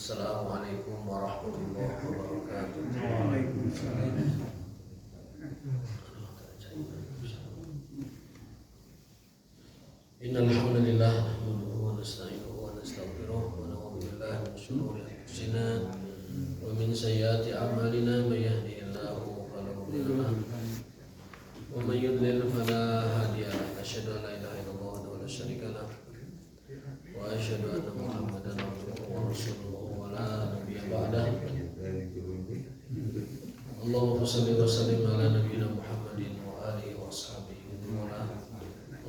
Assalamualaikum warahmatullahi wabarakatuh. Waalaikumsalam. Innal hamdalillah nahmaduhu wa nasta'inuhu wa nastaghfiruh wa na'udzu billahi min shururi anfusina wa min sayyiati a'malina may yahdihillahu fala mudilla lahu wa may yudlil fala hadiya lahu. Asyhadu an la ilaha illallah wa la syarika lahu wa asyhadu anna Muhammadan abduhu wa rasuluhu wa la nabiyya ba'dahu. Allahumma shalli wa sallim ala nabiyyina Muhammadin wa alihi wa ashabihi wa ala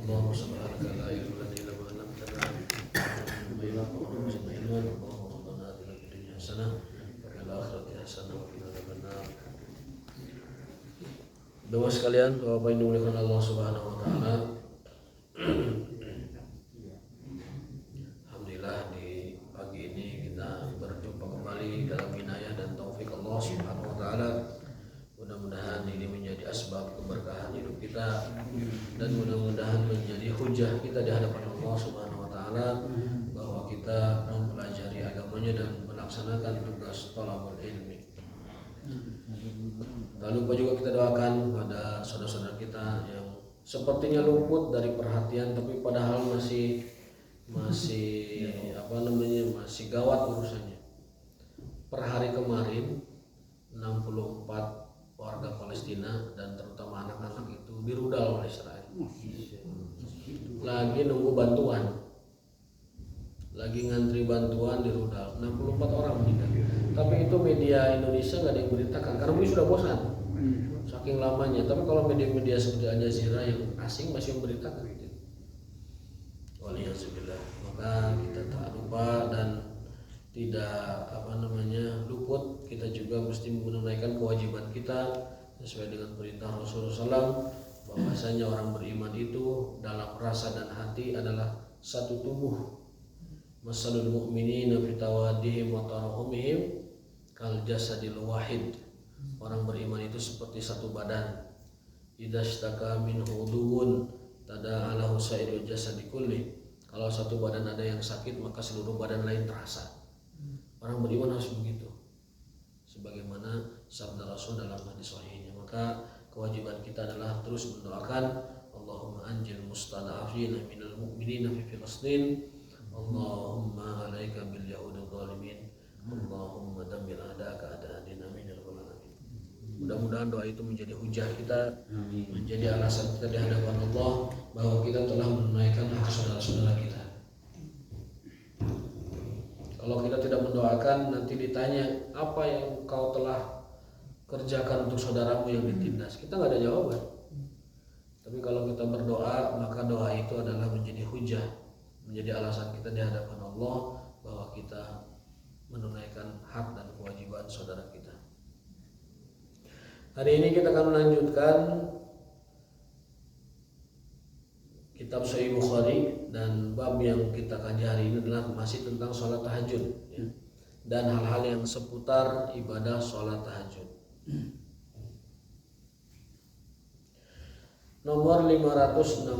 Allahumma subhanaka la ilma lana illa ma 'allamtana innaka antal ilman. Allahumma rabbana atina fid dunya hasanah wa fil akhirati hasanah wa qina adzabannar. Bapak sekalian, Bapak yang dimuliakan Allah Subhanahu wa taala. Alhamdulillah di pagi ini kita berjumpa kembali dalam inayah dan taufik Allah Subhanahu wa taala. Mudah-mudahan ini menjadi asbab keberkahan hidup kita dan mudah-mudahan menjadi hujah kita di hadapan Allah Subhanahu wa taala bahwa kita mempelajari agamanya dan melaksanakan tugas thalabul ilmi. Tak lupa juga kita doakan kepada saudara-saudara kita yang sepertinya luput dari perhatian tapi padahal masih gawat urusannya. Per hari kemarin 64 warga Palestina dan terutama anak-anak itu dirudal oleh Israel. Lagi nunggu bantuan, lagi ngantri bantuan dirudal, 64 orang meninggal. Tapi itu media Indonesia nggak ada yang beritakan karena mungkin sudah bosan saking lamanya. Tapi kalau media-media seperti Al Jazeera yang asing masih memberitakan gitu. Waliyahzubillah. Maka kita tak lupa dan tidak luput, kita juga mesti menunaikan kewajiban kita sesuai dengan perintah Rasulullah SAW bahwasanya orang beriman itu dalam rasa dan hati adalah satu tubuh. Masalul mu'minina fi tawaddihim wa tarahumihim kal jasadil wahid. Orang beriman itu seperti satu badan. Idza ishtaka minhu udhun tada'alahu sairul jasadi kulli. Kalau satu badan ada yang sakit maka seluruh badan lain terasa. Orang beriman harus begitu, sebagaimana sabda Rasul dalam hadis sahihnya. Maka kewajiban kita adalah terus mendoakan Allahumma anjil mustada'afina minal mu'minina fi Filastin, Allahumma alaika bil yahudil zalimin, Allahumma dammir a'da'aka a'da'adina minal alamin. Mudah-mudahan doa itu menjadi hujah kita, menjadi alasan kita di hadapan Allah bahwa kita telah menunaikan hak saudara-saudara kita. Kalau kita tidak mendoakan, nanti ditanya apa yang kau telah kerjakan untuk saudaramu yang ditindas, kita nggak ada jawaban. Tapi kalau kita berdoa, maka doa itu adalah menjadi hujah, menjadi alasan kita di hadapan Allah bahwa kita menunaikan hak dan kewajiban saudara kita. Hari ini kita akan melanjutkan kitab Sahih Bukhari, dan bab yang kita kaji hari ini adalah masih tentang sholat tahajud ya, dan hal-hal yang seputar ibadah sholat tahajud. Nomor 560.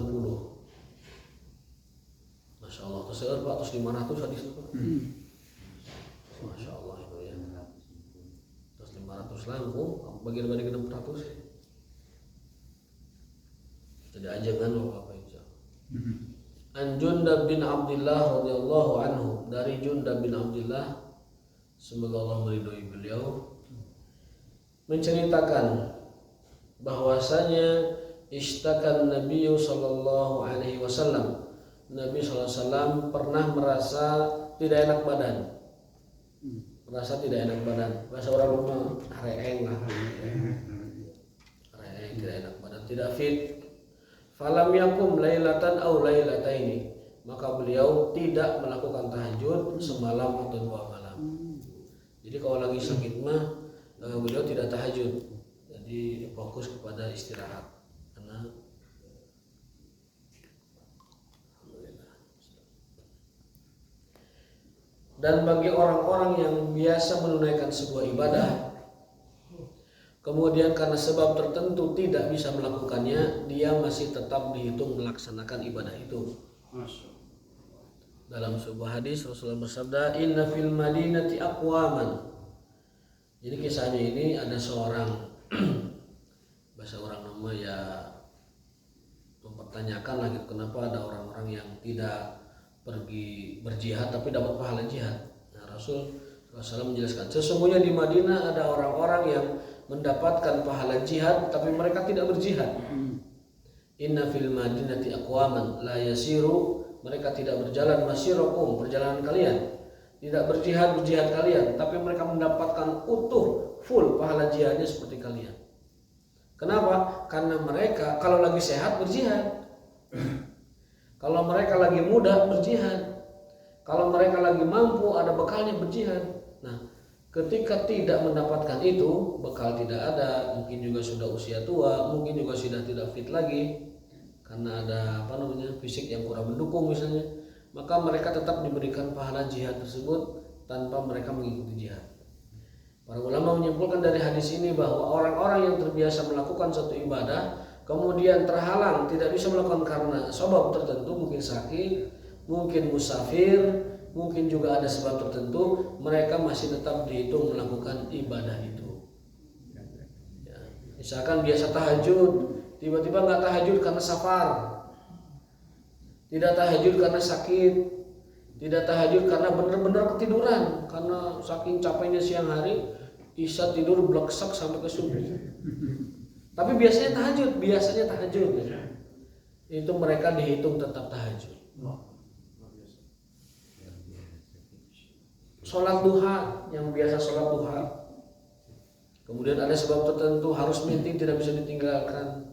Masya Allah, terus Pak, terus 500 hadis itu Pak. Masya Allah itu ya. Terus 500 langkung, bagian-bagian 600 ya. Jadi ajangan apa insya Allah. An Jundab bin Abdullah radhiyallahu anhu, dari Jundab bin Abdullah semoga Allah meridhoi beliau, menceritakan bahwasanya istakan Nabi sallallahu alaihi wasallam, Nabi sallallahu alaihi wasallam pernah merasa tidak enak badan. Merasa tidak enak badan. Bahasa orang rumah reeng lah. Reeng, tidak enak badan, tidak fit. Falam yakum lailatan aw lailataini, maka beliau tidak melakukan tahajud semalam atau 2 malam. Jadi kalau lagi sakit mah beliau tidak tahajud. Jadi fokus kepada istirahat. Karena dan bagi orang-orang yang biasa menunaikan sebuah ibadah kemudian karena sebab tertentu tidak bisa melakukannya, dia masih tetap dihitung melaksanakan ibadah itu. Dalam sebuah hadis Rasulullah bersabda, "Inna fil madinati aqwaman." Jadi kisahnya ini ada seorang bahasa orang nama ya mempertanyakan lagi kenapa ada orang-orang yang tidak pergi berjihad tapi dapat pahala jihad. Nah, Rasul SAW menjelaskan, sesungguhnya di Madinah ada orang-orang yang mendapatkan pahala jihad tapi mereka tidak berjihad. Inna fil madinati aqwaman la yasiru, mereka tidak berjalan masirakum, perjalanan kalian, tidak berjihad kalian, tapi mereka mendapatkan utuh full pahala jihadnya seperti kalian. Kenapa? Karena mereka kalau lagi sehat berjihad, kalau mereka lagi muda berjihad, kalau mereka lagi mampu ada bekalnya berjihad. Nah, ketika tidak mendapatkan itu, bekal tidak ada, mungkin juga sudah usia tua, mungkin juga sudah tidak fit lagi karena ada fisik yang kurang mendukung misalnya, maka mereka tetap diberikan pahala jihad tersebut tanpa mereka mengikuti jihad. Para ulama menyimpulkan dari hadis ini bahwa orang-orang yang terbiasa melakukan suatu ibadah kemudian terhalang tidak bisa melakukan karena sebab tertentu, mungkin sakit, mungkin musafir, mungkin juga ada sebab tertentu, mereka masih tetap dihitung melakukan ibadah itu. Ya, misalkan biasa tahajud, tiba-tiba nggak tahajud karena safar, tidak tahajud karena sakit, tidak tahajud karena benar-benar ketiduran, karena saking capeknya siang hari, isya tidur bleksek sampai ke subuh. Tapi biasanya tahajud. Itu mereka dihitung tetap tahajud. Sholat duha, yang biasa sholat duha, kemudian ada sebab tertentu harus meeting tidak bisa ditinggalkan,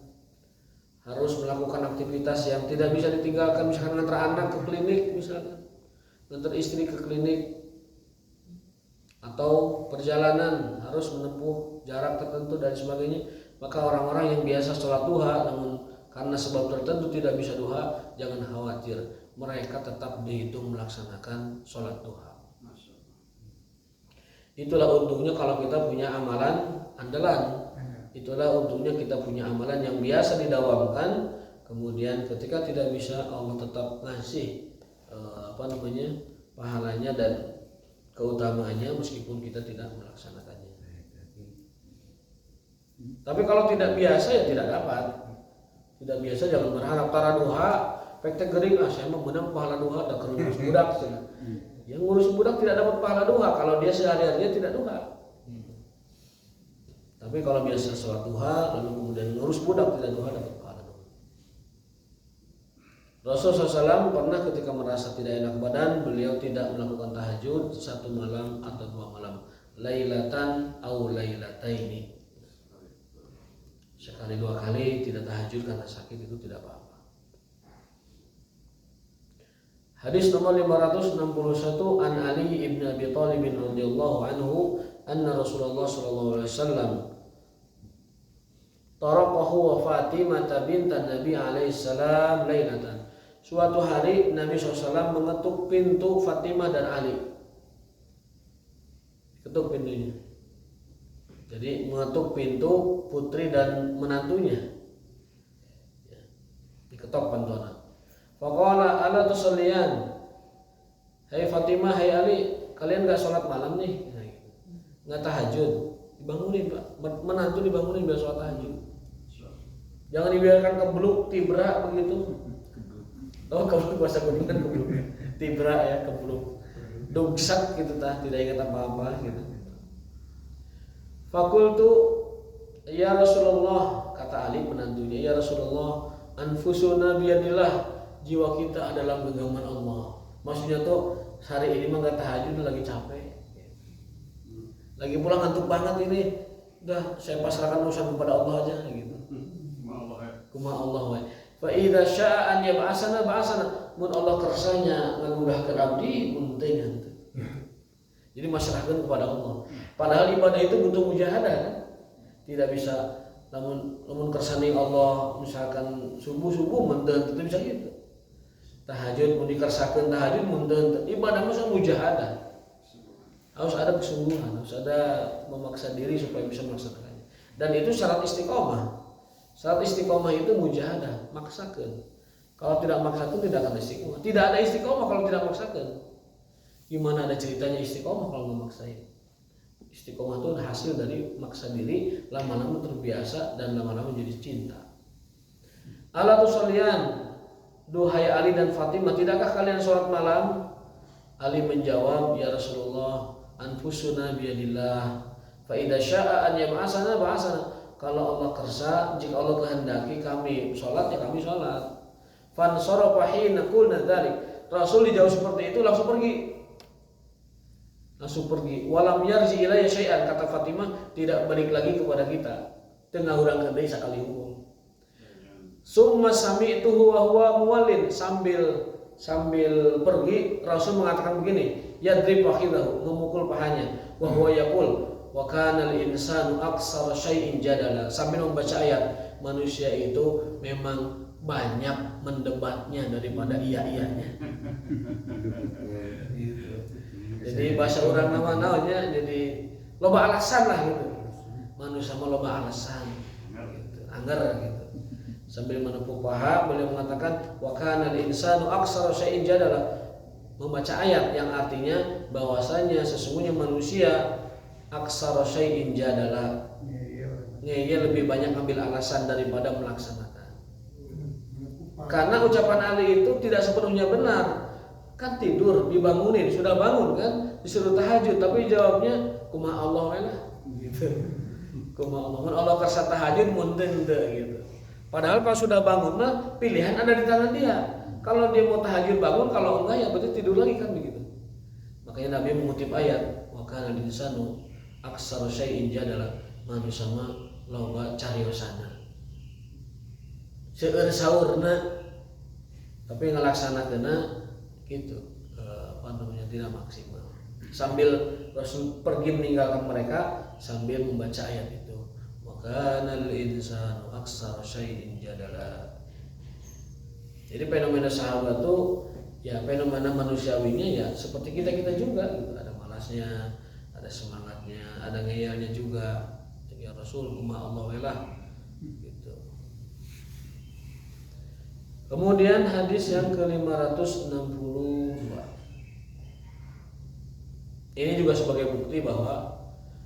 harus melakukan aktivitas yang tidak bisa ditinggalkan, misalkan ngantar anak ke klinik, misalkan ngantar istri ke klinik, atau perjalanan harus menempuh jarak tertentu dan sebagainya, maka orang-orang yang biasa sholat duha namun karena sebab tertentu tidak bisa duha, jangan khawatir, mereka tetap dihitung melaksanakan sholat duha. Itulah untungnya kalau kita punya amalan andalan. Itulah untungnya kita punya amalan yang biasa didawamkan, kemudian ketika tidak bisa Allah tetap ngasih pahalanya dan keutamaannya meskipun kita tidak melaksanakannya. Tapi kalau tidak biasa ya tidak dapat. Tidak biasa jangan berharap para duha, pektek gering saya mau menang pahala duha ada ngurus budak. Yang ngurus budak tidak dapat pahala duha kalau dia sehari-harinya tidak duha. Tapi kalau biasa sholat duha lalu kemudian ngurus budak tidak duha dapat pahala duha. Rasulullah SAW pernah ketika merasa tidak enak badan, beliau tidak melakukan tahajud 1 malam atau 2 malam, lailatan au lailataini. Sekali 2 kali tidak tahajud karena sakit itu tidak apa-apa. Hadis nomor 561 an Ali ibn Abi Thalib radhiyallahu anhu anna Rasulullah sallallahu alaihi wasallam taraqahu wa Fatimah bintan Nabi alaihi salam lailatan. Suatu hari Nabi SAW mengetuk pintu Fatimah dan Ali. Ketuk pintunya. Jadi mengetuk pintu putri dan menantunya. Diketok pantona. Faqala ala tusalliyan. Hai Fatimah, hai Ali, kalian enggak sholat malam nih? Enggak tahajud. Dibangunin, Pak. Menantu dibangunin biar sholat tahajud. Jangan dibiarkan kebluk tibra begitu. Oh, kebluk bahasa Kuningan kebluk. Tibra ya, kebluk. Dugsak gitu tah, tidak ingat apa-apa gitu. Fakultu ya Rasulullah, kata Ali menantunya, ya Rasulullah, anfusuna biyadillah, jiwa kita adalah genggaman Allah. Maksudnya tuh hari ini mah enggak tahajud, lagi capek. Lagi pulang ngantuk banget ini. Udah saya pasrahkan urusan kepada Allah aja gitu. Kumaha Allah wae. Fa idza syaa'a an yab'asana ba'asana. Mun Allah kersanya nganggugahkeun abdi punten henteu. Jadi masrahkeun kepada Allah. Padahal ibadah itu butuh mujahadah kan? Tidak bisa namun kersane Allah misalkan subuh-subuh mendeu itu bisa gitu. Tahajud mun dikersakeun tahajud mun teu ibadah mah mujahadah. Harus ada kesungguhan, harus ada memaksa diri supaya bisa melaksanakannya. Dan itu syarat istiqomah. Syarat istiqomah itu mujahadah, maksakeun. Kalau tidak maksakan tidak akan istiqomah. Tidak ada istiqomah kalau tidak maksakan. Gimana ada ceritanya istiqomah kalau nggak maksain? Istiqomah itu hasil dari maksa diri, lama-lama terbiasa dan lama-lama jadi cinta. Ala tusallian, duhai Ali dan Fatimah, tidakkah kalian sholat malam? Ali menjawab, ya Rasulullah, anfusuna biyadillah, fa idza syaa an yab'asana ba'asana. Kalau Allah kersa, jika Allah kehendaki kami sholat ya kami sholat. Fansarafa hina qulna dzalik. Rasul dijauh seperti itu langsung pergi. Walam yarji ilayya syai'an, kata Fatimah, tidak balik lagi kepada kita. Tengah urang kedeui sakali hukum. Summa sami'tuhu wa huwa muwallin, sambil pergi Rasul mengatakan begini, yadrib fakhidahu, memukul pahanya, wa huwa yaqul wa kana al-insanu aktsara syai'in jadala, sambil membaca ayat, manusia itu memang banyak mendebatnya daripada iya-iyanya. Jadi bahasa orang nama-namanya jadi loba alasan lah gitu. Manusia mah loba alasan gitu. Angger gitu. Sambil menepuk paha beliau mengatakan wa kana al-insanu aktsara syai'in jadala, membaca ayat yang artinya bahwasanya sesungguhnya manusia aktsara syai'in jadala, ngeyel lebih banyak ambil alasan daripada melaksanakan. Karena ucapan Ali itu tidak sepenuhnya benar. Kan tidur, dibangunin, sudah bangun kan, disuruh tahajud, tapi jawabnya kumaha Allah lah gitu. Kumaha Allah kersa tahajud mun teu gitu. Padahal kalau sudah bangun mah pilihan ada di tangan dia. Kalau dia mau tahajud bangun, kalau enggak ya berarti tidur lagi kan begitu. Makanya Nabi mengutip ayat wa kana linsanu aktsara syai'in jadala, manusia mah loba cariosana. Seueur saurna tapi ngelaksanakeunna gitu, tidak maksimal. Sambil Rasul pergi meninggalkan mereka sambil membaca ayat itu, maka nal insanu aktsara syai'in jadala. Jadi fenomena sahabat tuh ya fenomena manusiawinya ya seperti kita juga gitu. Ada malasnya, ada semangatnya, ada ngeyelnya juga. Ya Rasul kumaha Allah welah gitu. Kemudian hadis yang ke-562. Ini juga sebagai bukti bahwa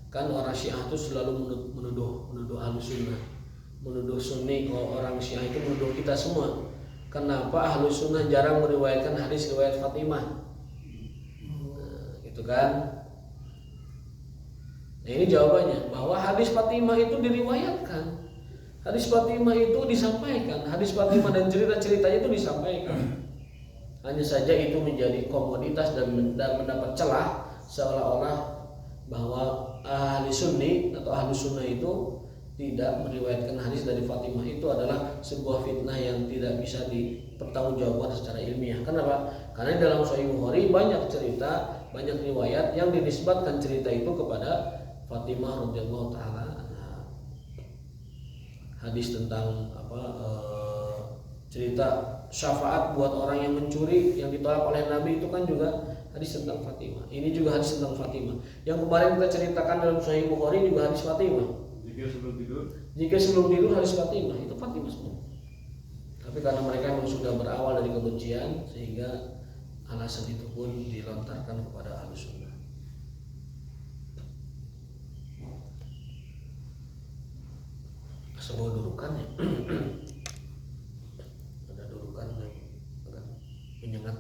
kan orang Syiah itu selalu menuduh Ahlus Sunnah, menuduh Sunni. Kalau orang Syiah itu menuduh kita semua. Kenapa Ahlus Sunnah jarang meriwayatkan hadis riwayat Fatimah? Gitu kan? Nah ini jawabannya bahwa hadis Fatimah itu diriwayatkan. Hadis Fatimah itu disampaikan, hadis Fatimah dan cerita-ceritanya itu disampaikan. Hanya saja itu menjadi komoditas dan mendapat celah seolah-olah bahwa ahli sunni atau ahli sunnah itu tidak meriwayatkan hadis dari Fatimah itu adalah sebuah fitnah yang tidak bisa dipertanggungjawabkan secara ilmiah. Kenapa? Karena di dalam Sahih Bukhari banyak cerita, banyak riwayat yang dinisbatkan cerita itu kepada Fatimah radhiyallahu taala. Hadis tentang cerita syafaat buat orang yang mencuri yang ditolak oleh Nabi itu kan juga hadis tentang Fatimah. Ini juga hadis tentang Fatimah. Yang kemarin kita ceritakan dalam Sahih Bukhari juga hadis Fatimah. Jika sebelum tidur hadis Fatimah itu Fatimah semua. Tapi karena mereka memang sudah berawal dari kebencian sehingga alasan itu pun dilontarkan kepada Ahlus Sunnah. Sebuah dudukannya ada dudukan yang agak menyengat.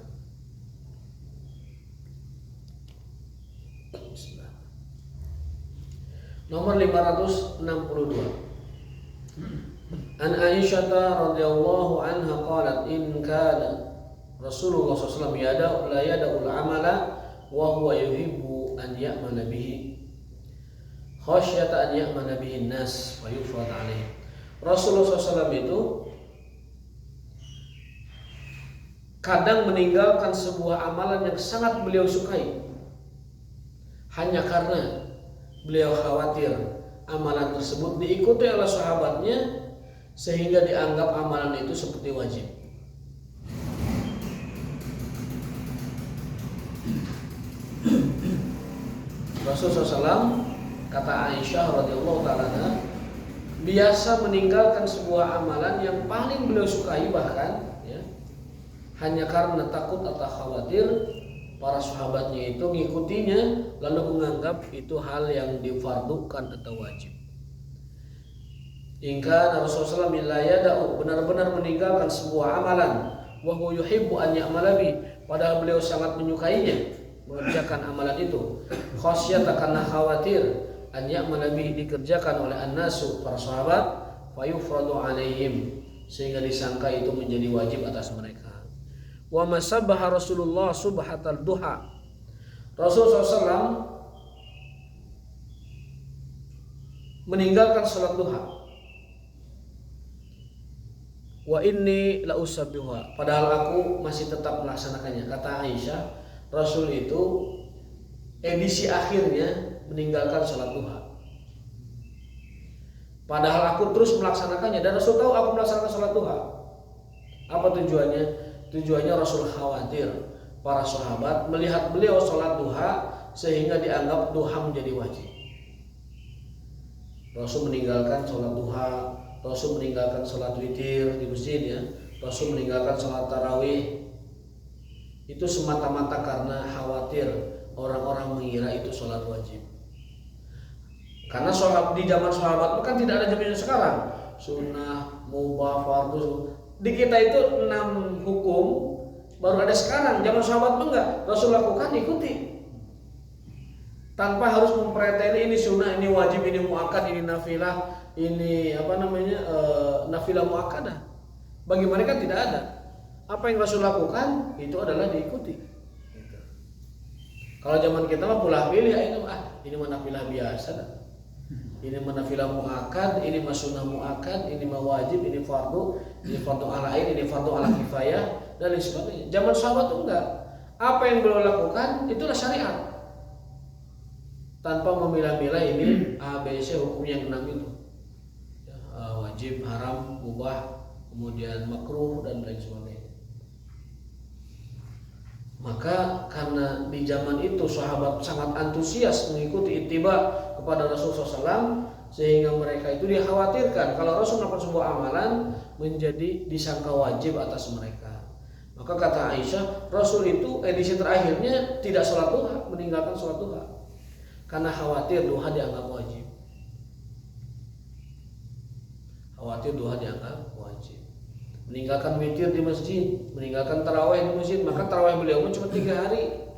Bismillah. Nomor 562. An Aisyah radhiyallahu anha qalat in kana Rasulullah sallallahu alaihi wasallam la yada'ul amala wa huwa yuhibbu an ya'mala bihi khasyata an ya'mala bihi an-nas wa yufrad alaihi. Rasulullah SAW itu kadang meninggalkan sebuah amalan yang sangat beliau sukai hanya karena beliau khawatir amalan tersebut diikuti oleh sahabatnya sehingga dianggap amalan itu seperti wajib. Rasulullah SAW, kata Aisyah radhiyallahu taala, biasa meninggalkan sebuah amalan yang paling beliau sukai bahkan ya, hanya karena takut atau khawatir para sahabatnya itu ngikutinya lalu menganggap itu hal yang difardukan atau wajib. Hingga Rasulullah SAW benar-benar meninggalkan sebuah amalan wa huwa yuhibbu an ya'mala bi, padahal beliau sangat menyukainya mengerjakan amalan itu, khasyata karena khawatir an ya'mala bi dikerjakan oleh an-nasu para sahabat fa yufradu alaihim sehingga disangka itu menjadi wajib atas mereka. Wa masabbaha Rasulullah subhatal duha, Rasulullah SAW meninggalkan salat duha. Wa inni la usabbiha, padahal aku masih tetap melaksanakannya. Kata Aisyah, Rasul itu edisi akhirnya meninggalkan salat duha. Padahal aku terus melaksanakannya dan Rasul tahu aku melaksanakan salat duha. Apa tujuannya? Tujuannya Rasul khawatir para sahabat melihat beliau salat duha sehingga dianggap duha menjadi wajib. Rasul meninggalkan salat duha, Rasul meninggalkan salat witir di masjid ya, Rasul meninggalkan salat tarawih. Itu semata-mata karena khawatir orang-orang mengira itu salat wajib. Karena sahabat di zaman sahabat kan tidak ada zaman sekarang. Sunnah, mubah, fardhu. Di kita itu 6 hukum baru ada sekarang. Zaman sahabat enggak. Rasul lakukan ikuti. Tanpa harus mempreteli ini sunnah, ini wajib, ini muakkad, ini nafilah, ini nafilah muakkadah. Bagi mereka tidak ada. Apa yang Rasul lakukan itu adalah diikuti. Gitu. Kalau zaman kita mah pulah pilih ini mah nafilah biasa dah. Ini mah nafilah muakkad, ini mah sunnah muakkad, ini mah wajib, ini fardu ala ain, ini fardu ala kifayah dan lain sebagainya. Zaman sahabat itu enggak. Apa yang beliau lakukan itulah syariat. Tanpa memilah-milah ini ABC hukum yang 6 itu. Wajib, haram, mubah, kemudian makruh dan lain sebagainya. Maka karena di zaman itu sahabat sangat antusias mengikuti ittiba kepada Rasulullah SAW, sehingga mereka itu dikhawatirkan kalau Rasul melakukan sebuah amalan menjadi disangka wajib atas mereka. Maka kata Aisyah, Rasul itu edisi terakhirnya tidak sholat duha, meninggalkan sholat duha karena khawatir duha dianggap wajib. Khawatir duha dianggap wajib. Meninggalkan witir di masjid, meninggalkan tarawih di masjid. Maka tarawih beliau cuma 3 hari.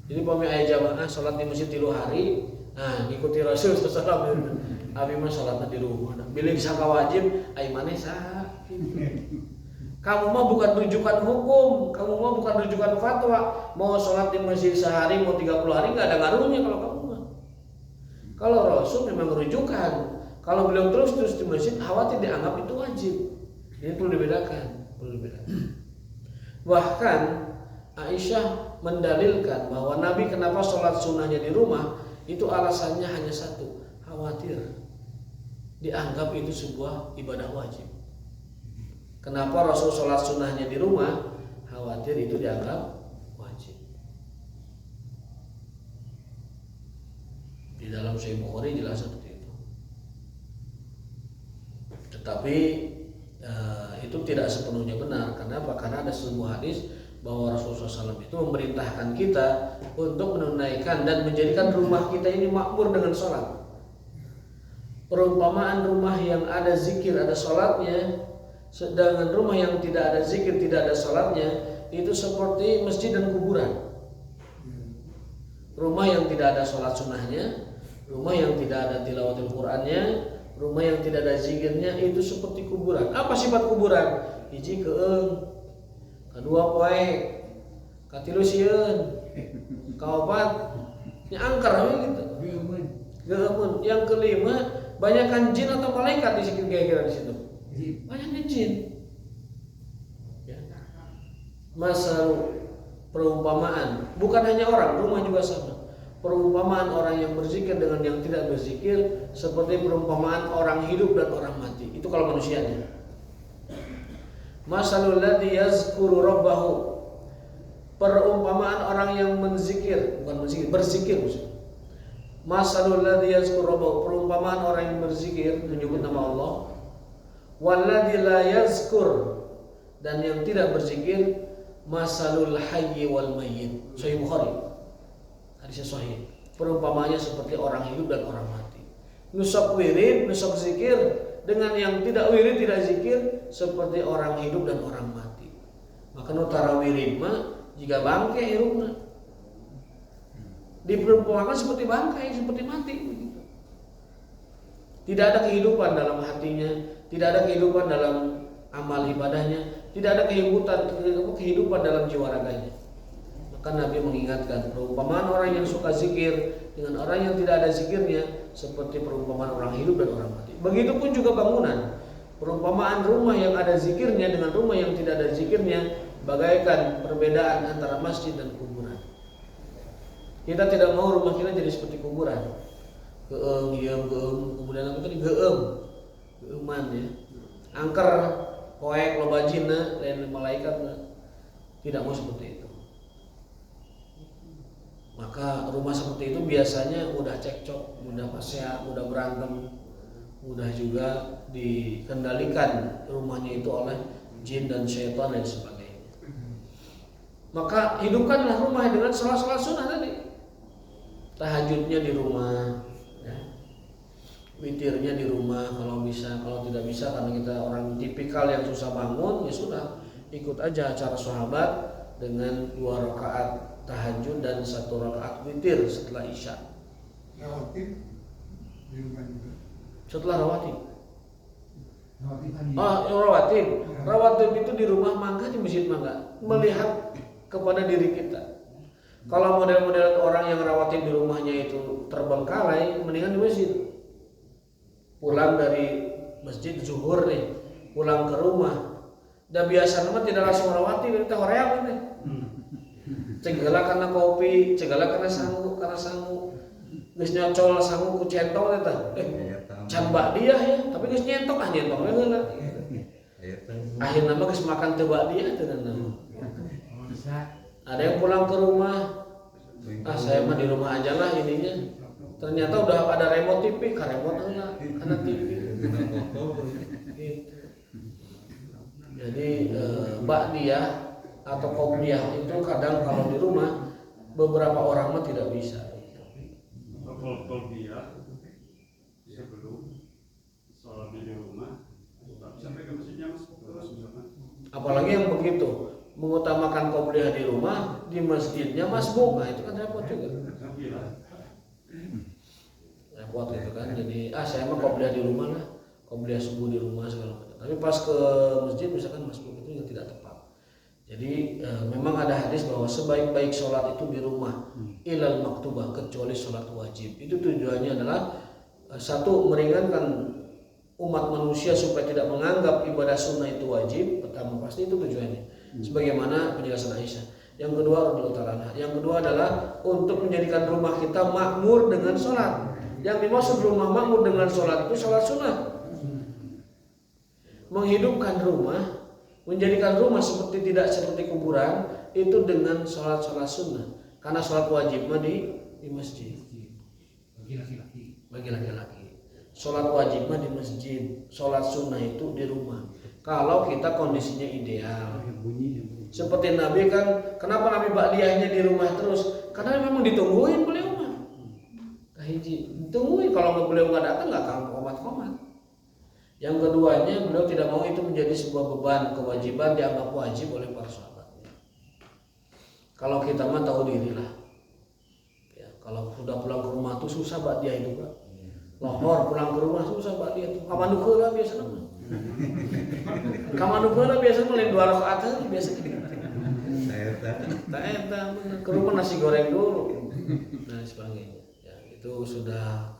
Jadi pami aya jamaah salat di masjid 3 hari, nah ngikuti Rasul sallallahu alaihi wasallam. Abi mah salatna di rumah. Bila disangka wajib, ai maneh saha gitu. Kamu mah bukan rujukan hukum, kamu mah bukan rujukan fatwa. Mau salat di masjid sehari, mau 30 hari enggak ada ngaruhnya kalau kamu mah. Kalau Rasul memang rujukan. Kalau beliau terus di masjid, khawatir dianggap itu wajib. Ini perlu dibedakan. Bahkan Aisyah mendalilkan bahwa Nabi kenapa sholat sunnahnya di rumah itu alasannya hanya satu, khawatir dianggap itu sebuah ibadah wajib. Kenapa Rasul sholat sunnahnya di rumah? Khawatir itu dianggap wajib. Di dalam Sahih Bukhari jelas seperti itu. Tetapi itu tidak sepenuhnya benar. Kenapa? Karena ada sebuah hadis bahwa Rasulullah SAW itu memerintahkan kita untuk menunaikan dan menjadikan rumah kita ini makmur dengan sholat. Perumpamaan rumah yang ada zikir, ada sholatnya, sedangkan rumah yang tidak ada zikir, tidak ada sholatnya, itu seperti masjid dan kuburan. Rumah yang tidak ada sholat sunnahnya, rumah yang tidak ada tilawatul Qur'annya, rumah yang tidak ada zikirnya, itu seperti kuburan. Apa sifat kuburan? Hiji keung, kedua poek, katilu sieun, kaopat nyangker gitu. Geumun. Yang kelima, banyakkan jin atau malaikat di sekitar kira-kira di situ. Banyaknya jin. Ya. Masal perumpamaan, bukan hanya orang, rumah juga sama. Perumpamaan orang yang berzikir dengan yang tidak berzikir seperti perumpamaan orang hidup dan orang mati. Itu kalau manusianya. Masalul ladzi yazkuru rabbahu, perumpamaan orang yang berzikir maksudnya. Masalul ladzi yazkuru rabbahu, perumpamaan orang yang berzikir menyebut nama Allah. Walladzi la yazkur, dan yang tidak berzikir masalul hayyi wal mayyit. Sahih Bukhari. Hadis sahih. Perumpamaannya seperti orang hidup dan orang mati. Nusok wirid, nusok zikir dengan yang tidak wirid, tidak zikir seperti orang hidup dan orang mati. Maka nutara wirid mah jika bangkai hirupna. Diperumpamakan seperti bangkai, seperti mati begitu. Tidak ada kehidupan dalam hatinya, tidak ada kehidupan dalam amal ibadahnya, tidak ada kehidupan dalam jiwa raganya. Maka Nabi mengingatkan perumpamaan orang yang suka zikir dengan orang yang tidak ada zikirnya seperti perumpamaan orang hidup dan orang mati. Begitupun juga bangunan. Perumpamaan rumah yang ada zikirnya dengan rumah yang tidak ada zikirnya bagaikan perbedaan antara masjid dan kuburan. Kita tidak mau rumah kita jadi seperti kuburan. Kemudian apa tadi geuman ya. Angker, koek, loba jinna, lain malaikat. Tidak mau seperti itu. Maka rumah seperti itu biasanya mudah cekcok, mudah pasea, mudah berantem, mudah juga dikendalikan rumahnya itu oleh jin dan syaitan dan sebagainya. Maka hidupkanlah rumah dengan salat-salat sunnah tadi. Tahajudnya di rumah, ya. Witirnya di rumah kalau bisa, kalau tidak bisa karena kita orang tipikal yang susah bangun, ya sudah ikut aja acara sahabat dengan 2 rakaat tahajud dan 1 rakaat witir setelah isya. Rawatib di rumah juga. Setelah rawatib. Rawatib Rawatib. Rawatib itu di rumah mangga, di masjid mangga. Melihat kepada diri kita. Kalau model-model orang yang rawatib di rumahnya itu terbengkalai, mendingan di masjid. Pulang dari masjid zuhur nih, pulang ke rumah. Dan biasa nama tidak langsung rawatib, kita hoream nih. Cegala karena kopi, cegala karena sangu, geus nyocol sangu ku centong eta. Can bakdiah ya, tapi geus nyentok we heula. Akhirna mah geus makan teu bakdiah teu nama. Ada yang pulang ke rumah, saya mah di rumah aja lah ininya. Ternyata udah ada remote TV, ka remote heula, kana TV. Jadi bakdiah atau qobliyah itu kadang kalau di rumah beberapa orang mah tidak bisa. Qobliyah sebelum sholat di rumah sampai ke masjidnya masuk terus misalkan. Apalagi yang begitu mengutamakan qobliyah di rumah, di masjidnya masbuk, nah itu kan repot juga. Repot itu kan. Jadi saya mah qobliyah di rumah lah, qobliyah subuh di rumah segala macam. Tapi pas ke masjid misalkan masbuk itu yang tidak tepat. Jadi memang ada hadis bahwa sebaik-baik sholat itu di rumah ilal maktubah, kecuali sholat wajib. Itu tujuannya adalah satu, meringankan umat manusia supaya tidak menganggap ibadah sunnah itu wajib. Pertama pasti itu tujuannya, sebagaimana penjelasan Aisyah. Yang kedua adalah untuk menjadikan rumah kita makmur dengan sholat. Yang dimaksud rumah makmur dengan sholat itu sholat sunnah. Menghidupkan rumah, menjadikan rumah tidak seperti kuburan itu dengan sholat sunnah. Karena sholat wajib mah di masjid. Bagi laki-laki. Sholat wajib mah di masjid, sholat sunnah itu di rumah. Kalau kita kondisinya ideal. Seperti Nabi kan, kenapa Nabi ba'diyahnya di rumah terus? Karena memang ditungguin beliau mah. Kahiji, ditungguin, kalau beliau nggak datang nggak akan komat-komat. Yang keduanya, beliau tidak mau itu menjadi sebuah beban, kewajiban dianggap wajib oleh para sahabatnya. Kalau kita mah tahu diri lah. Ya, kalau sudah pulang ke rumah tuh susah ba'diyah itu Pak. Lohor pulang ke rumah susah ba'diyah itu. Kamandukeula biasa nama. Kamandukeula biasa mulai 2 rakaat biasa gitu. Eta ke rumah nasi goreng dulu. Nah, sebagainya. Ya, itu sudah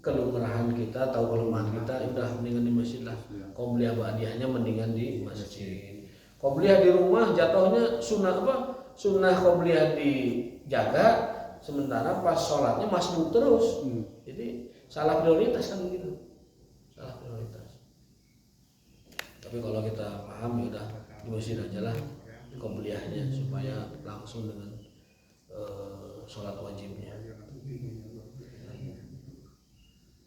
kelumrahan kita, tahu kelemahan kita, udah mendingan di masjid lah. Qobliyah ba'diyahnya mendingan di masjid. Qobliyah di rumah jatuhnya sunnah apa? Sunnah qobliyah dijaga, sementara pas sholatnya masbuk terus. Jadi salah prioritas kan begitu. Salah prioritas. Tapi kalau kita paham ya udah di masjid aja lah qobliyahnya supaya langsung dengan sholat wajibnya.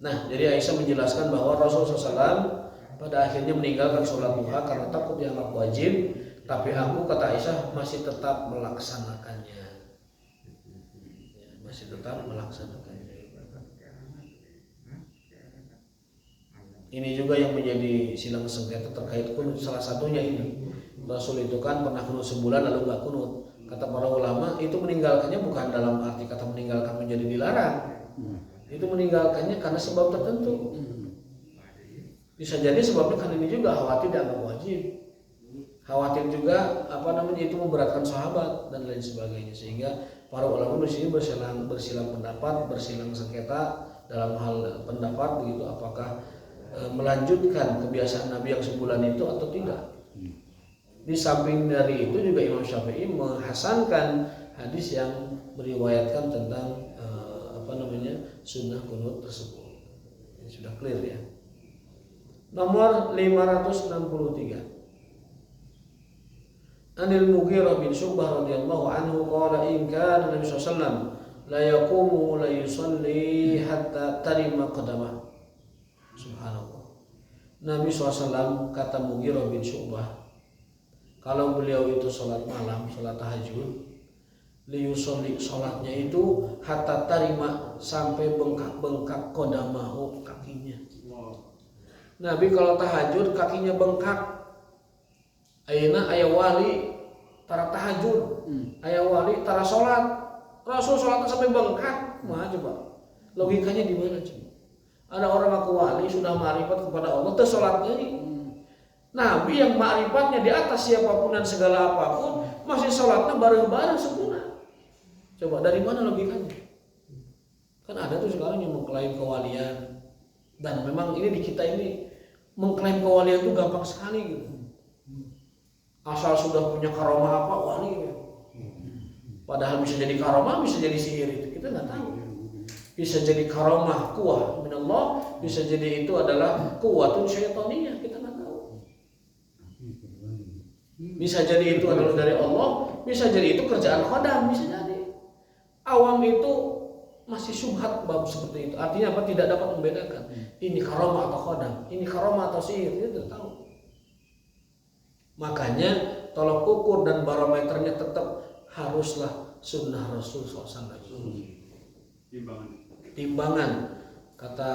Nah, jadi Aisyah menjelaskan bahwa Rasulullah SAW pada akhirnya meninggalkan sholat duha karena takut dianggap wajib, tapi aku, kata Aisyah, masih tetap melaksanakannya. Masih tetap melaksanakannya. Ini juga yang menjadi silang sengketa terkait kunut. Salah satunya ini, Rasul itu kan pernah kunut sebulan lalu nggak kunut. Kata para ulama, itu meninggalkannya bukan dalam arti kata meninggalkan menjadi dilarang. Itu meninggalkannya karena sebab tertentu. Bisa jadi sebabnya kan ini juga khawatir dianggap wajib, khawatir juga itu memberatkan sahabat dan lain sebagainya, sehingga para ulama di sini bersilang pendapat, bersilang sengketa dalam hal pendapat begitu, apakah melanjutkan kebiasaan Nabi yang sebulan itu atau tidak. Di samping dari itu juga Imam Syafi'i menghasankan hadis yang meriwayatkan tentang sunnah kunut tersebut. Ini sudah clear ya. Nomor 563. Anil Mughirah bin Syu'bah radhiyallahu anhu qala in kana Nabi sallallahu alaihi wasallam la yaqumu la yusalli hatta tarima qadamah. Subhanallah. Nabi SAW, kata Mughirah bin Syu'bah, kalau beliau itu sholat malam, sholat tahajud, liyusolli, sholatnya itu hatta tarima, sampai bengkak-bengkak qadamahu, kakinya. Nabi kalau tahajud kakinya bengkak. Ayeuna aya wali tara tahajud, aya wali tara sholat. Rasul sholatnya sampai bengkak, mah coba. Logikanya di mana coba? Ada orang aku wali sudah ma'rifat kepada Allah, terus sholatnya Nabi yang ma'rifatnya di atas siapapun dan segala apapun, masih sholatnya bareng-bareng sempurna. Coba dari mana logikanya? Kan ada tuh sekarang yang mengklaim kewalian, dan memang ini di kita ini mengklaim kewalian itu gampang sekali gitu. Asal sudah punya karomah apa wali gitu. Padahal bisa jadi karomah, bisa jadi sihir, itu kita nggak tahu. Bisa jadi karomah kuwah minallah, bisa jadi itu adalah kuwatun syaitaniyah, kita nggak tahu. Bisa jadi itu adalah dari Allah, bisa jadi itu kerjaan khodam, bisa jadi. Awam itu masih syubhat bab seperti itu. Artinya apa? Tidak dapat membedakan ini karomah atau khodam, ini karomah atau sihir, dia tidak tahu. Makanya tolok ukur dan barometernya tetap haruslah sunnah Rasul SAW. Timbangan. Kata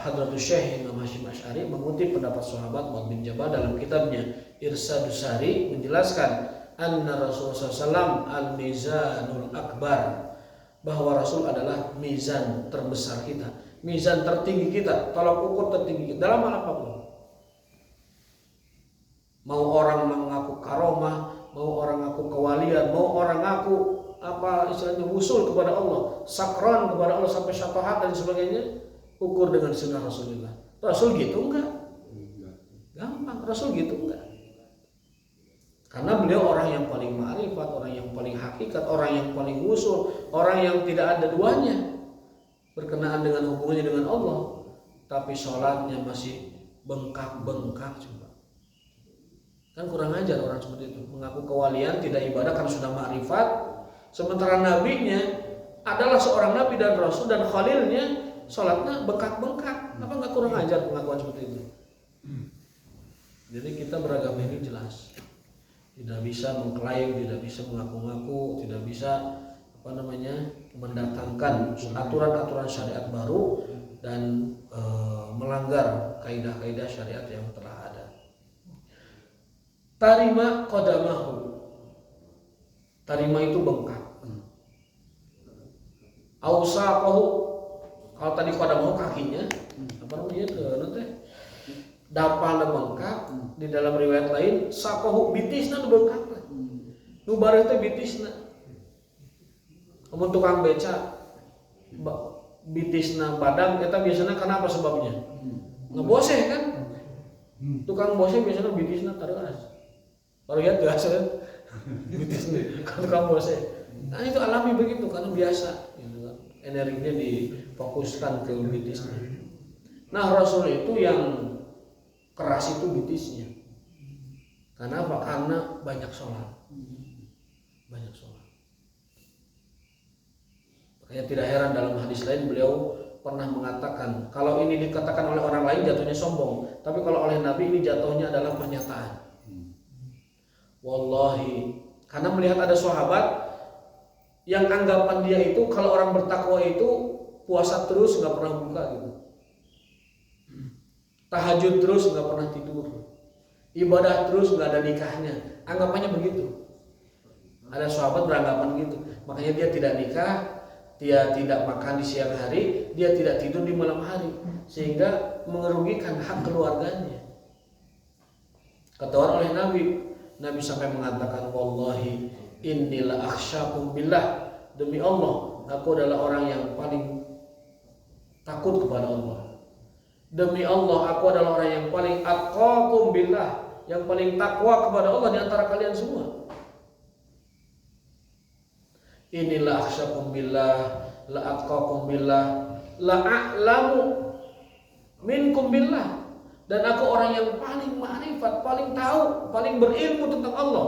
Hadratus Syekh Imam Hashim Asy'ari mengutip pendapat sahabat Mu'adz bin Jabal dalam kitabnya Irsyadus Sari, menjelaskan anna Rasulullah SAW al-mizanul akbar, bahwa Rasul adalah mizan terbesar kita, mizan tertinggi kita, tolak ukur tertinggi kita dalam hal apapun. Mau orang mengaku karomah, mau orang ngaku kewalian, mau orang ngaku istilahnya wusul kepada Allah, sakron kepada Allah sampai syafaat dan sebagainya, ukur dengan sunnah Rasulullah. Rasul gitu enggak? Gampang, Rasul gitu enggak? Karena beliau orang yang paling ma'rifat, orang yang paling hakikat, orang yang paling wusul, orang yang tidak ada duanya berkenaan dengan hubungannya dengan Allah, tapi sholatnya masih bengkak-bengkak coba. Kan kurang ajar orang seperti itu, mengaku kewalian, tidak ibadah karena sudah ma'rifat, sementara nabinya adalah seorang nabi dan rasul dan khalilnya sholatnya bengkak-bengkak. Apa nggak kurang ajar pengakuan seperti itu? Jadi kita beragama ini jelas. Tidak bisa mengklaim, tidak bisa mengaku-ngaku, tidak bisa mendatangkan aturan-aturan syariat baru dan melanggar kaidah-kaidah syariat yang telah ada. Tarima qadamahu. Tarima itu bengkak. Ausaqahu, kalau tadi qadamahu kakinya, dapalna bengkak. Di dalam riwayat lain saqahu bitisna nu bengkak. Nu bareuh teh bitisna. Mun tukang beca bitisna badan kita biasanya kenapa sebabnya? Ngeboseh kan? Tukang boseh biasanya bitisna tareas. Baru lihat biasa kan? Bitisna tukang boseh. Nah itu alami begitu karena biasa gitu kan. Energinya difokuskan ke bitisnya. Nah Rasul itu yang keras itu bitisnya. Karena apa? Karena banyak sholat. Banyak sholat. Makanya tidak heran dalam hadis lain beliau pernah mengatakan, kalau ini dikatakan oleh orang lain jatuhnya sombong, tapi kalau oleh Nabi ini jatuhnya adalah pernyataan. Wallahi, karena melihat ada sahabat yang anggapan dia itu kalau orang bertakwa itu puasa terus nggak pernah buka gitu, tahajud terus nggak pernah tidur, ibadah terus nggak ada nikahnya, anggapannya begitu. Ada sahabat beranggapan gitu, makanya dia tidak nikah, dia tidak makan di siang hari, dia tidak tidur di malam hari, sehingga mengerugikan hak keluarganya. Ketahuan oleh Nabi sampai mengatakan, wallahi innila akhsyakum billah, demi Allah aku adalah orang yang paling takut kepada Allah. Demi Allah aku adalah orang yang paling atqakum billah, yang paling takwa kepada Allah di antara kalian semua. Inilah akhsyakum billah, la atqakum billah, la a'lamu minkum billah, dan aku orang yang paling ma'rifat, paling tahu, paling berilmu tentang Allah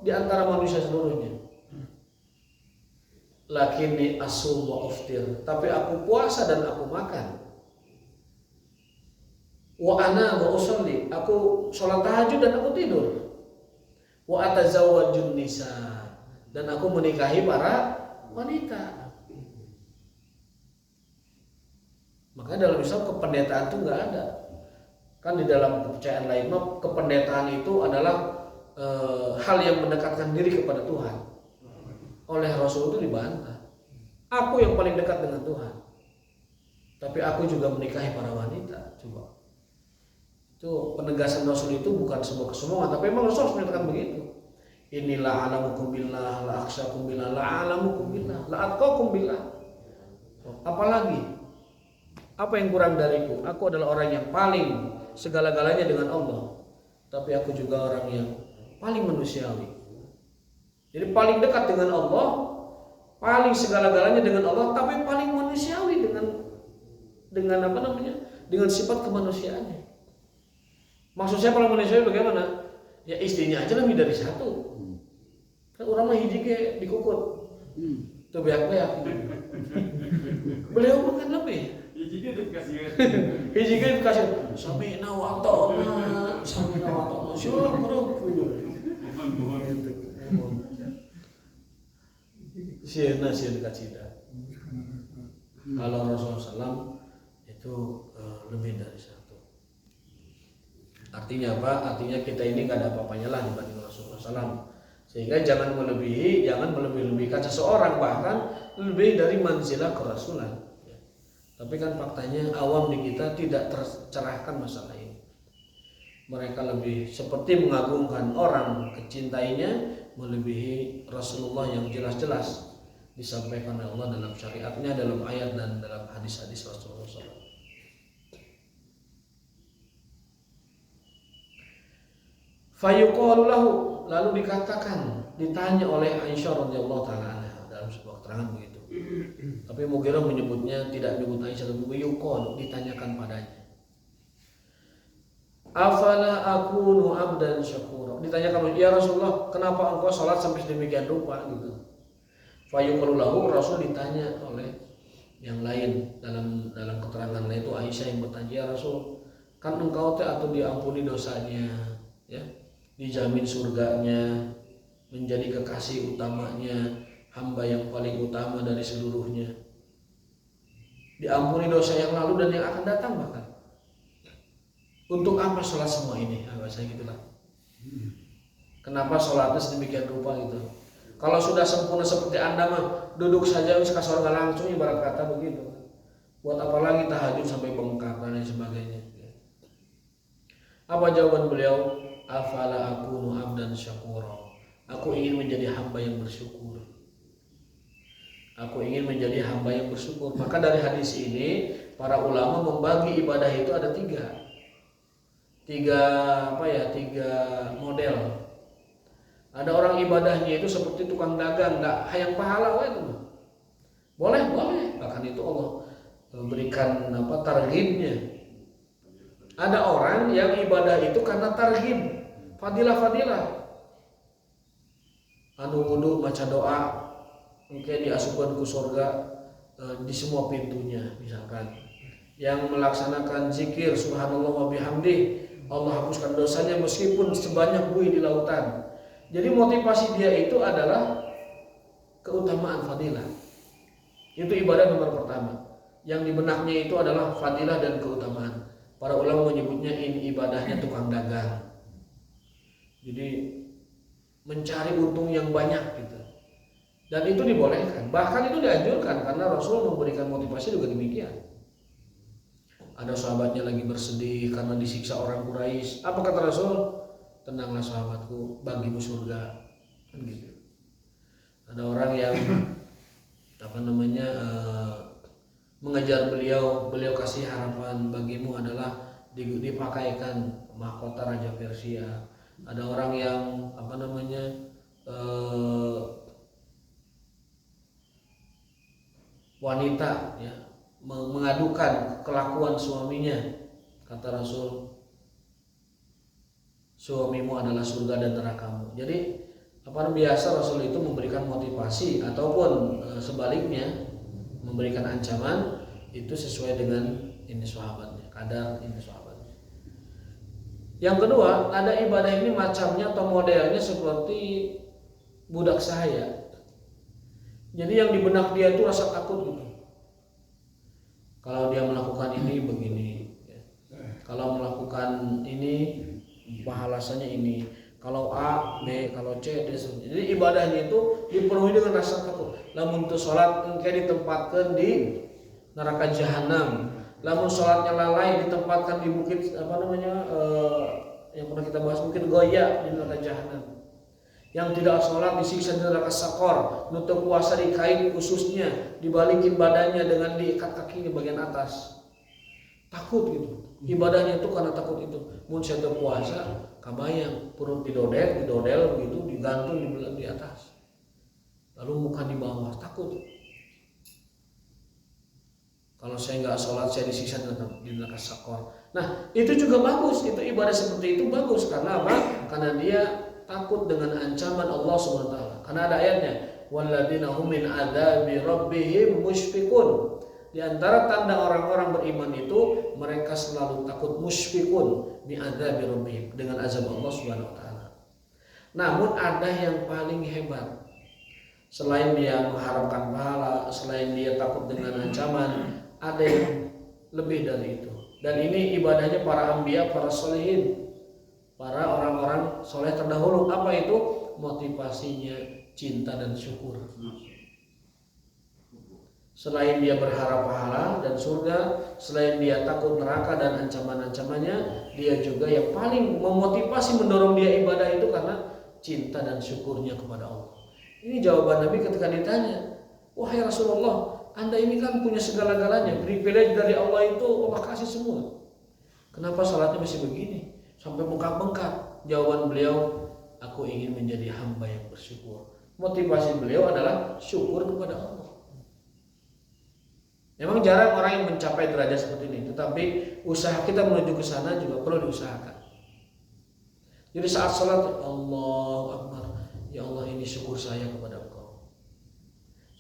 di antara manusia seluruhnya. Lakinni asum wa uftir, tapi aku puasa dan aku makan. Wa ana wa usolli, aku sholat tahajud dan aku tidur. Wa atazawwajun nisa, dan aku menikahi para wanita. Maka dalam Islam kependetaan itu nggak ada. Kan di dalam kepercayaan lain, kependetaan itu adalah hal yang mendekatkan diri kepada Tuhan. Oleh Rasul itu dibantah. Aku yang paling dekat dengan Tuhan, tapi aku juga menikahi para wanita. Coba. Itu penegasan Rasul itu bukan sebuah kesombongan, tapi memang Rasul harus menyatakan begitu. Inilah alamukum billah, la akhsyakum billah, la alamukum billah, la atqakum billah. Apalagi? Apa yang kurang dariku? Aku adalah orang yang paling segala-galanya dengan Allah, tapi aku juga orang yang paling manusiawi. Jadi paling dekat dengan Allah, paling segala-galanya dengan Allah, tapi paling manusiawi dengan apa namanya? Dengan sifat kemanusiaannya. Maksud saya paling manusiawi bagaimana? Ya istrinya aja lebih dari satu. Kan orang mah hiji ge dikukut. Teu beak-beak. Beliau makan lebih. Hiji ge dikasih. Samina wa ta'na, samina wa ta'na. Syukur bro. Sieuna kacida. Kalau Rasulullah SAW itu lebih dari satu. Artinya apa? Artinya kita ini nggak ada apa-apanya lah dibanding Rasulullah SAW. Sehingga jangan melebih-lebihkan seseorang, bahkan lebih dari manzilah kerasulan. Tapi kan faktanya awam di kita tidak tercerahkan masalah ini. Mereka lebih seperti mengagungkan orang kecintainya melebihi Rasulullah yang jelas-jelas disampaikan oleh Allah dalam syariatnya, dalam ayat dan dalam hadis-hadis Rasulullah SAW. Fayuqalu lahu, lalu dikatakan, ditanya oleh Aisyah radhiyallahu taala anha dalam sebuah keterangan begitu. Tapi Mughirah menyebutnya tidak menyebut Aisyah, tapi yuqalu, ditanyakan padanya. Afala akunu abdan syakura. Ditanyakan, ya Rasulullah, kenapa engkau salat sampai sedemikian rupa gitu. Fayuqalu lahu, Rasul ditanya oleh yang lain dalam keterangan lain itu Aisyah yang bertanya, ya Rasul, kan engkau teh atau diampuni dosanya, ya, dijamin surganya, menjadi kekasih utamanya, hamba yang paling utama dari seluruhnya, diampuni dosa yang lalu dan yang akan datang bahkan. Untuk apa sholat semua ini? Bahasa gitulah. Kenapa sholatnya sedemikian rupa gitu? Kalau sudah sempurna seperti Anda mah duduk saja wis ka surga langsung, ibarat kata begitu. Buat apa lagi tahajud sampai bengkak dan lain sebagainya? Apa jawaban beliau? Afala akunu abdan syakura. Aku ingin menjadi hamba yang bersyukur. Aku ingin menjadi hamba yang bersyukur. Maka dari hadis ini para ulama membagi ibadah itu ada tiga model. Ada orang ibadahnya itu seperti tukang dagang, nggak hayang pahala itu. Boleh. Bahkan itu Allah berikan targhibnya. Ada orang yang ibadah itu karena targhib, fadilah. Anu wudu maca doa, mungkin diasupkan ke surga, di semua pintunya. Misalkan yang melaksanakan zikir subhanallah wa bihamdi, Allah hapuskan dosanya meskipun sebanyak buih di lautan. Jadi motivasi dia itu adalah keutamaan fadilah. Itu ibadah nomor pertama. Yang di benaknya itu adalah fadilah dan keutamaan. Para ulama menyebutnya ini ibadahnya tukang dagang. Jadi mencari untung yang banyak gitu. Dan itu dibolehkan. Bahkan itu dianjurkan karena Rasul memberikan motivasi juga demikian. Ada sahabatnya lagi bersedih karena disiksa orang Quraisy. Apa kata Rasul? Tenanglah sahabatku, bagimu surga. Kan gitu. Ada orang yang mengejar beliau kasih harapan, bagimu adalah dipakaikan mahkota Raja Persia. Ada orang yang wanita ya mengadukan kelakuan suaminya, kata Rasul, suamimu adalah surga dan nerakamu. Jadi biasa Rasul itu memberikan motivasi ataupun sebaliknya memberikan ancaman, itu sesuai dengan ini sahabatnya, kadar ini sahabatnya. Yang kedua, ada ibadah ini macamnya atau modelnya seperti budak sahaya. Jadi yang di benak dia itu rasa takut gitu. Kalau dia melakukan ini begini, kalau melakukan ini pahalanya ini, kalau A, B, kalau C, D. Jadi ibadahnya itu dipenuhi dengan rasa takut. Lamun tu sholat engke ditempatkan di neraka jahanam. Lamun sholatnya lalai ditempatkan di bukit yang pernah kita bahas, mungkin goya di neraka jahanam. Yang tidak sholat disiksa di neraka sakor. Nutup puasa dikain khususnya, dibalikin badannya dengan diikat kakinya bagian atas. Takut gitu. Ibadahnya itu karena takut itu. Mun saya puasa, kabayang perut didodel begitu, digantung di atas. Lalu muka di bawah, takut. Kalau saya nggak sholat, saya disiksa di neraka sakor. Nah, itu juga bagus. Itu ibadah seperti itu bagus karena apa? Karena dia takut dengan ancaman Allah SWT. Karena ada ayatnya, walladzina hum min adzabi rabbihim musyfiqun. Di antara tanda orang-orang beriman itu mereka selalu takut, musyfiqun bi adzabi rabbihim, dengan azab Allah SWT. Namun ada yang paling hebat. Selain dia mengharapkan pahala, selain dia takut dengan ancaman, ada yang lebih dari itu. Dan ini ibadahnya para anbiya, para sholihin, para orang-orang soleh terdahulu. Apa itu? Motivasinya cinta dan syukur. Selain dia berharap pahala dan surga, selain dia takut neraka dan ancaman-ancamannya, dia juga yang paling memotivasi mendorong dia ibadah itu karena cinta dan syukurnya kepada Allah. Ini jawaban Nabi ketika ditanya, wahai Rasulullah, Anda ini kan punya segala-galanya, privilege dari Allah itu Allah kasih semua. Kenapa salatnya masih begini? Sampai bengkak-bengkak. Jawaban beliau, aku ingin menjadi hamba yang bersyukur. Motivasi beliau adalah syukur kepada Allah. Memang jarang orang yang mencapai derajat seperti ini, tetapi usaha kita menuju ke sana juga perlu diusahakan. Jadi saat salat, Allahu Akbar, ya Allah ini syukur saya kepada Engkau.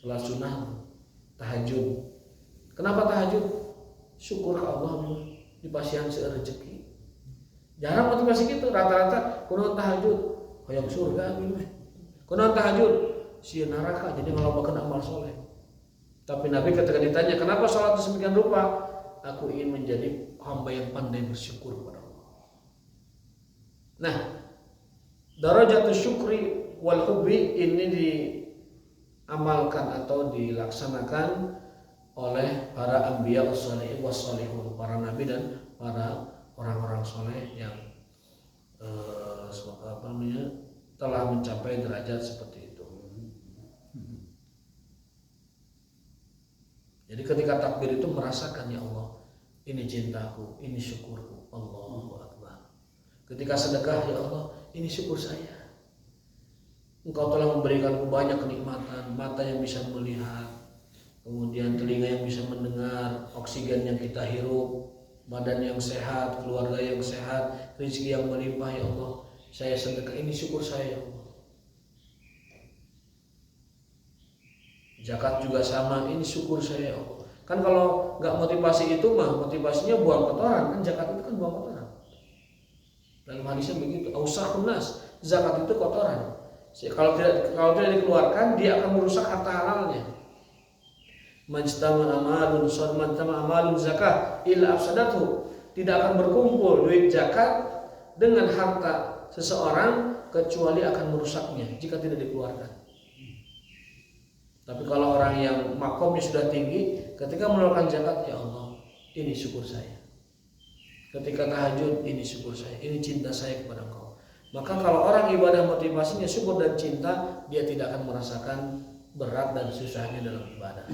Salat sunnah, tahajud. Kenapa tahajud? Syukur ke Allah dipasihan rezeki. Jarang motivasi gitu, rata-rata kunaon tahajud, hoyong surga gitu. Kunaon tahajud, sieun neraka, jadi ngalobakeun amal soleh. Tapi Nabi ketika ditanya, kenapa sholat sedemikian rupa? Aku ingin menjadi hamba yang pandai bersyukur kepada Allah. Nah, darajatus syukri wal hubbi ini diamalkan atau dilaksanakan oleh para anbiya wassalihin wassalihun, para nabi dan para orang-orang soleh yang telah mencapai derajat seperti itu. Jadi ketika takbir itu merasakan, ya Allah, ini cintaku, ini syukurku, Allahu Akbar. Ketika sedekah, ya Allah, ini syukur saya. Engkau telah memberikanku banyak kenikmatan, mata yang bisa melihat, kemudian telinga yang bisa mendengar, oksigen yang kita hirup, badan yang sehat, keluarga yang sehat, rezeki yang melimpah, ya Allah. Saya sedekah, ini syukur saya, ya Allah. Zakat juga sama, ini syukur saya ya Allah. Kan kalau nggak motivasi itu mah, motivasinya buang kotoran, kan zakat itu kan buang kotoran. Dalam hadisnya begitu, ausakhun nas, zakat itu kotoran. Kalau tidak dikeluarkan, dia akan merusak harta halalnya. Majtama amalun zakah illa afsadathu. Tidak akan berkumpul duit zakat dengan harta seseorang kecuali akan merusaknya jika tidak dikeluarkan. Tapi kalau orang yang makomnya sudah tinggi, ketika mengeluarkan zakat, ya Allah, ini syukur saya. Ketika tahajud, ini syukur saya, ini cinta saya kepada Engkau. Maka kalau orang ibadah motivasinya syukur dan cinta, dia tidak akan merasakan berat dan susahnya dalam ibadah.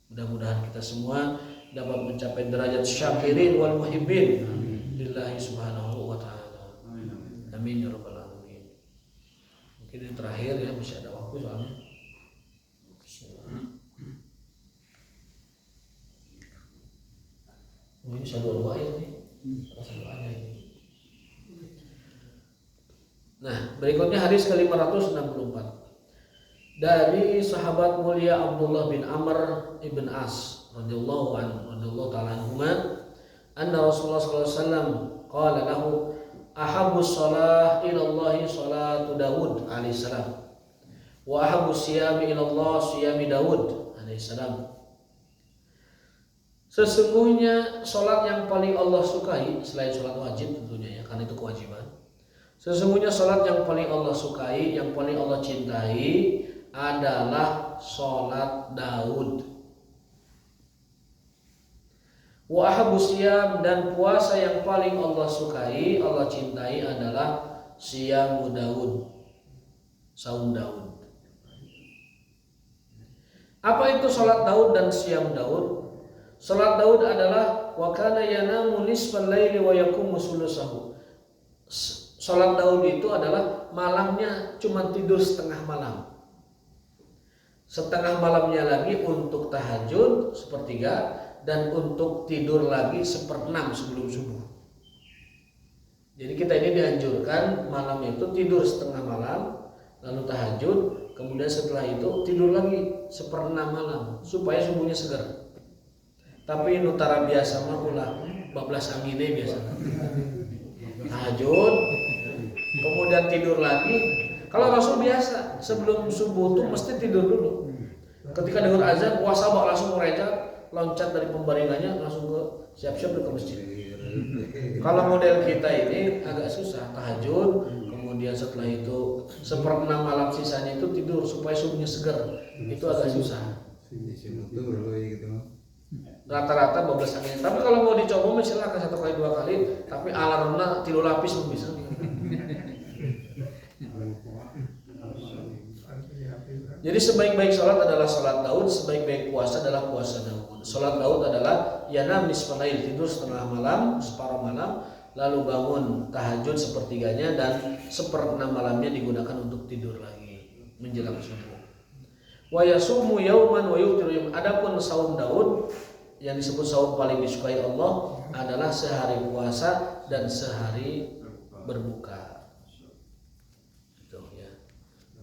Mudah-mudahan kita semua dapat mencapai derajat syakirin wal muhibbin lillahi subhanahu wa ta'ala. Amin ya rabbal alamin. Mungkin yang terakhir ya, masih ada waktu soalnya. Ini satu ayat nih. Satu ayat ini. Nah, berikutnya hadis ke-564. Dari sahabat mulia Abdullah bin Amr ibn As radhiyallahu ta'ala anhuma, anna Rasulullah sallallahu alaihi wasallam qala lahu ahabbus shalah ila Allah salatu Daud alaihi salam wa ahabbus siyami ila Allah siyami Daud alaihi salam. Sesungguhnya salat yang paling Allah sukai selain salat wajib tentunya ya, karena itu kewajiban. Sesungguhnya salat yang paling Allah sukai, yang paling Allah cintai adalah salat Daud. Wa ahabbus siyam, dan puasa yang paling Allah sukai, Allah cintai adalah siyamu Daud, saum Daud. Apa itu salat Daud dan siyam Daud? Salat Daud adalah wa kana yanamu nisfal laili wa yaqumu sulusahu. Salat Daud itu adalah malamnya cuma tidur setengah malam. Setengah malamnya lagi untuk tahajud sepertiga, dan untuk tidur lagi 1/6 sebelum subuh. Jadi kita ini dianjurkan malam itu tidur setengah malam, lalu tahajud, kemudian setelah itu tidur lagi 1/6 malam supaya subuhnya segar. Tapi nutara biasa mah ulah 14 angine biasa. Tahajud, kemudian tidur lagi. Kalau Rasul biasa sebelum subuh tuh mesti tidur dulu. Ketika dengar azan, wasabah langsung mereka loncat dari pembaringannya langsung ke siap-siap ke masjid. Kalau model kita ini agak susah, tahajud, kemudian setelah itu 1/6 malam sisanya itu tidur supaya subuhnya segar. Itu agak susah. Rata-rata 12 angin. Tapi kalau mau dicoba misalnya 1 kali 2 kali, tapi alarmnya 3 lapis pun bisa. Jadi sebaik-baik salat adalah salat Daud, sebaik-baik puasa adalah puasa Daud. Salat Daud adalah yanam nisfal lail, tidur setengah malam, separuh malam, lalu bangun tahajud sepertiganya, dan 1/6 malamnya digunakan untuk tidur lagi menjelang subuh. Wa yasumu yauman wa yuftiru yauman. Adapun saum Daud yang disebut saum paling disukai Allah adalah sehari puasa dan sehari berbuka.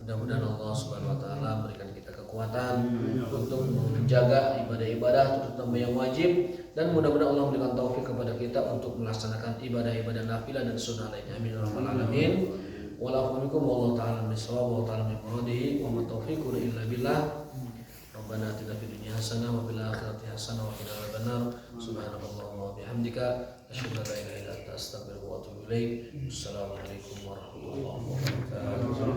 Mudah-mudahan Allah Subhanahu wa taala berikan kita kekuatan untuk menjaga ibadah-ibadah terutama yang wajib, dan mudah-mudahan Allah memberikan taufik kepada kita untuk melaksanakan ibadah-ibadah nafilah dan sunnah lainnya. Amin ya rabbal alamin. Walaupunikum wallahu taala bisawab wa ta'ala min muradihi wa ma taufiqu illa billah. Rabbana atina fid dunya hasanah wa fil akhirati hasanah wa qina adzabannar. Subhanakallahumma wa bihamdika asyhadu an la ilaha illa anta astaghfiruka wa atubu ilaik. Assalamualaikum warahmatullahi wabarakatuh.